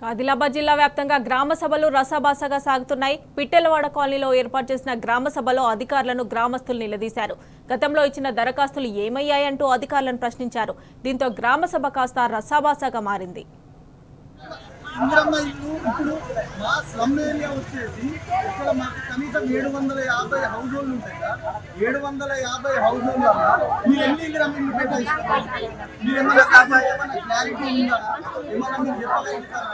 ఆదిలాబాద్ జిల్లా వ్యాప్తంగా గ్రామ సభలు రసాభాసగా సాగుతున్నాయి. పిట్టెలవాడ కాలనీలో ఏర్పాటు చేసిన గ్రామ సభలో అధికారులను గ్రామస్తులు నిలదీశారు. గతంలో ఇచ్చిన దరఖాస్తులు ఏమయ్యాయంటూ అధికారులను ప్రశ్నించారు. దీంతో గ్రామ సభ కాస్త రసాభాసగా మారింది. ఇందిరమ్మ ఇల్లు ఇప్పుడు మా స్లమ్ ఏరియా వచ్చేసి ఇక్కడ మాకు కనీసం 750 హౌస్ హోల్డ్ ఉంటాయి కదా. 750 హౌస్ హోల్డ్ మీరు ఎన్ని ఇందిరమ్మ ఇల్లు కేటాయిస్తారు? మీరు ఏమైనా క్లారిటీ ఉందా? ఏమైనా మీరు చెప్పగలుగుతారా?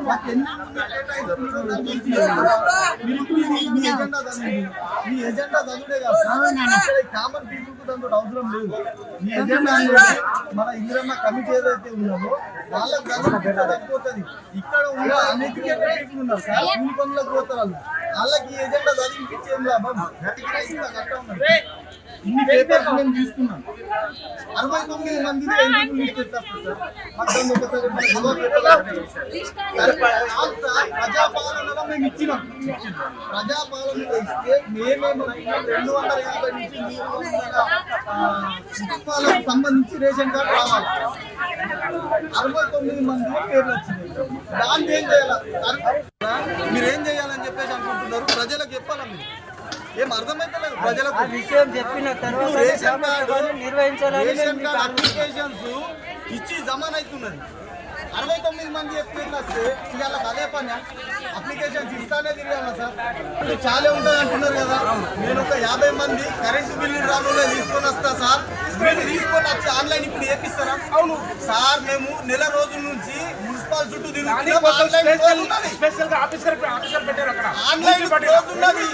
మాకు ఎన్ని కేటాయిస్తున్నారో మీ ఎజెండా చదువు. మీ ఎజెండా చదువుడే కాదు, కామన్ పీపుల్ కు దాంతో అవసరం లేదు. మీ ఎజెండా మన ఇందిరమ్మ కమిటీ ఏదైతే ఉన్నదో వాళ్ళకి చదివిపోతుంది. ఇక్కడ ఉన్న అన్ఎడ్యుకేటెడ్ పీపుల్ ఉన్నారు సార్, కూలి పనులకు పోతారు. వాళ్ళకి ఈ ఎజెండా చదివించేం లాభం? ఇన్ని పేపర్స్ మేము తీసుకున్నాం. 69 మందిని ఎందుకు లిస్ట్ పెట్టారు సార్? ప్రజాపాలనలో మేము ఇచ్చినాం. ప్రజాపాలనలో ఇస్తే మేమేమనుకున్నాం 250 నుంచి 300 కుటుంబాలకు సంబంధించి రేషన్ కార్డు రావాలి. 69 మంది పేర్లు వచ్చినాయి. దాన్ని ఏం చేయాలి? మీరేం చేయాలని చెప్పేసి అనుకుంటున్నారు? ప్రజలకు చెప్పాలా? మీరు ఏం అర్థమైతలేదు ప్రజలకు. విషయం చెప్పిన తర్వాత రేషన్ కార్డు అప్లికేషన్స్ ఇచ్చి జమాన్ అవుతున్నది. 69 మంది చెప్పిన వస్తే ఇవాళ అదే పని అప్లికేషన్స్ ఇస్తానే తిరగాల సార్. ఇప్పుడు చాలా ఉంటుంది అంటున్నారు కదా. నేను ఒక 50 మంది కరెంటు బిల్లు రానులే తీసుకొని వస్తా సార్. మీరు తీసుకొని వచ్చి ఆన్లైన్ ఇప్పుడు ఏపిస్తారా? అవును సార్, మేము నెల రోజుల నుంచి మున్సిపల్ చుట్టూ తిరుగుతున్నాం. ఆన్లైన్ రోజు ఉన్నది.